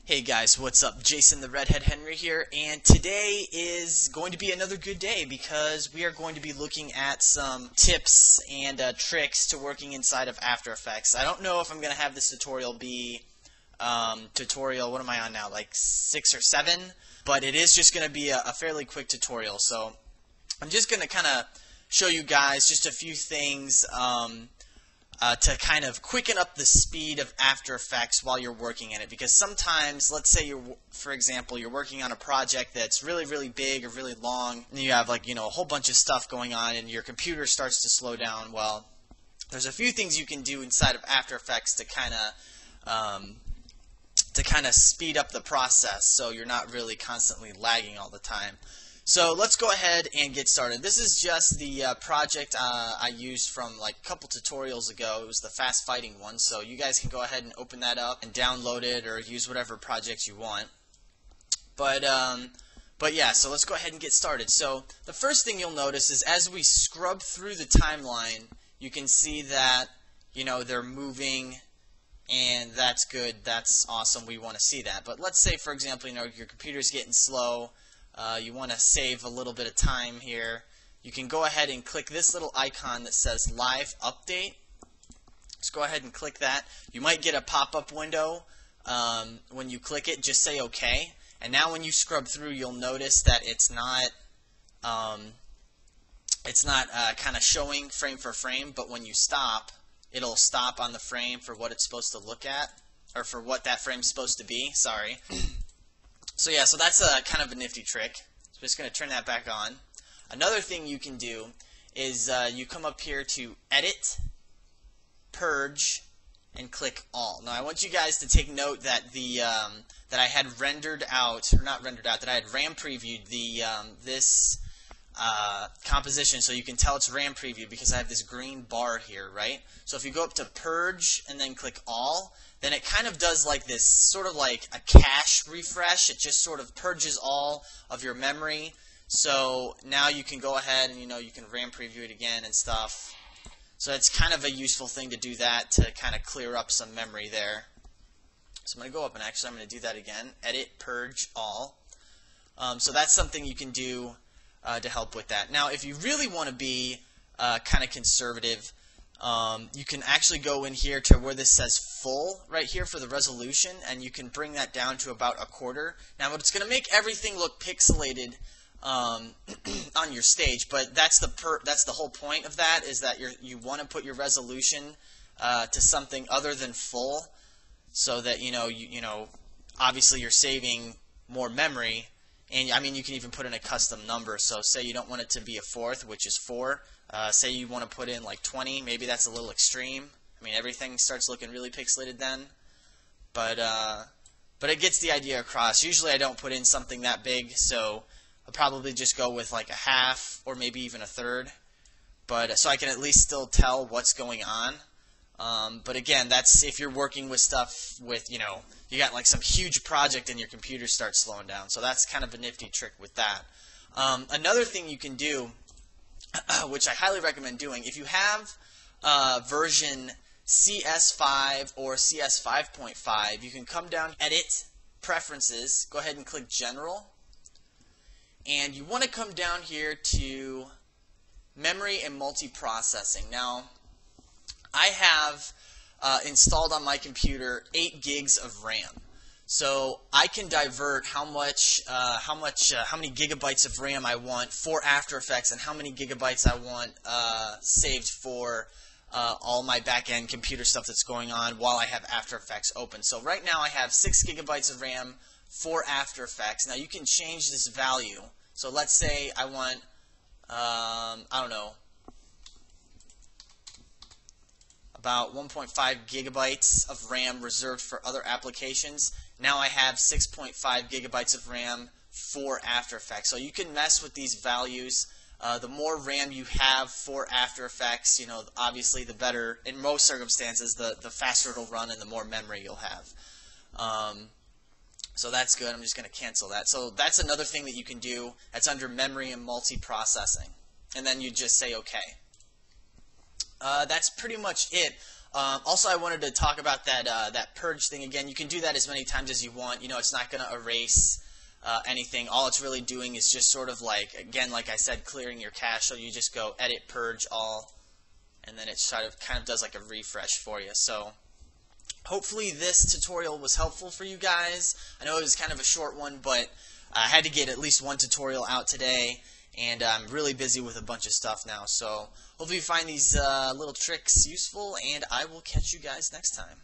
Hey guys, what's up? Jason TheRedHeadHenry here, and today is going to be another good day because we are going to be looking at some tips and tricks to working inside of After Effects. I don't know if I'm going to have this tutorial be what am I on now, like 6 or 7, but it is just going to be a fairly quick tutorial. So I'm just going to kind of show you guys just a few things to kind of quicken up the speed of After Effects while you're working in it. Because sometimes, let's say for example, you're working on a project that's really, really big or really long, and you have a whole bunch of stuff going on, and your computer starts to slow down. Well, there's a few things you can do inside of After Effects to kind of speed up the process, so you're not really constantly lagging all the time. So let's go ahead and get started. This is just the project I used from like a couple tutorials ago. It was the fast fighting one, so you guys can go ahead and open that up and download it or use whatever project you want. But yeah, so let's go ahead and get started. So the first thing you'll notice is as we scrub through the timeline, you can see that they're moving, and that's good. That's awesome. We want to see that. But let's say, for example, your computer's getting slow. You want to save a little bit of time here. You can go ahead and click this little icon that says Live Update. Just go ahead and click that. You might get a pop-up window when you click it. Just say OK. And now when you scrub through, you'll notice that it's not kind of showing frame for frame. But when you stop, it'll stop on the frame for what it's supposed to look at, or for what that frame's supposed to be. Sorry. So yeah, so that's a kind of a nifty trick. So I'm just going to turn that back on. Another thing you can do is you come up here to Edit, Purge, and click All. Now I want you guys to take note that that I had rendered out, or not rendered out, that I had RAM previewed this composition, so you can tell it's RAM previewed because I have this green bar here, right? So if you go up to Purge and then click All, then it kind of does like this, sort of like a cache refresh. It just sort of purges all of your memory. So now you can go ahead and you can RAM preview it again and stuff. So it's kind of a useful thing to do that, to kind of clear up some memory there. So I'm going to go up and actually I'm going to do that again. Edit, Purge, All. So that's something you can do to help with that. Now if you really want to be kind of conservative, you can actually go in here to where this says full right here for the resolution, and you can bring that down to about 1/4. Now it's going to make everything look pixelated on your stage, but that's the whole point of that, is that you want to put your resolution to something other than full, so that obviously you're saving more memory. And I mean, you can even put in a custom number. So say you don't want it to be 1/4, which is 4. Say you want to put in like 20, maybe that's a little extreme. I mean, everything starts looking really pixelated then. But it gets the idea across. Usually I don't put in something that big, so I'll probably just go with like 1/2 or maybe even 1/3. But so I can at least still tell what's going on. But again, that's if you're working with stuff with, you got like some huge project and your computer starts slowing down. So that's kind of a nifty trick with that. Another thing you can do, which I highly recommend doing, if you have version CS5 or CS 5.5, you can come down, Edit, Preferences, go ahead and click General, and you want to come down here to Memory and Multiprocessing. Now, I have installed on my computer 8 gigs of RAM. So I can divert how many gigabytes of RAM I want for After Effects, and how many gigabytes I want saved for all my back-end computer stuff that's going on while I have After Effects open. So right now I have 6 gigabytes of RAM for After Effects. Now you can change this value. So let's say I want, I don't know, about 1.5 gigabytes of RAM reserved for other applications. Now I have 6.5 gigabytes of RAM for After Effects. So you can mess with these values. The more RAM you have for After Effects, obviously the better. In most circumstances, the faster it'll run and the more memory you'll have. So that's good. I'm just going to cancel that. So that's another thing that you can do. That's under Memory and Multiprocessing. And then you just say OK. That's pretty much it. Also, I wanted to talk about that purge thing again. You can do that as many times as you want. It's not going to erase anything. All it's really doing is just sort of like, again, like I said, clearing your cache. So you just go edit purge all, and then it kind of does like a refresh for you. So hopefully this tutorial was helpful for you guys. I know it was kind of a short one, but I had to get at least one tutorial out today, and I'm really busy with a bunch of stuff now. So hopefully you find these little tricks useful, and I will catch you guys next time.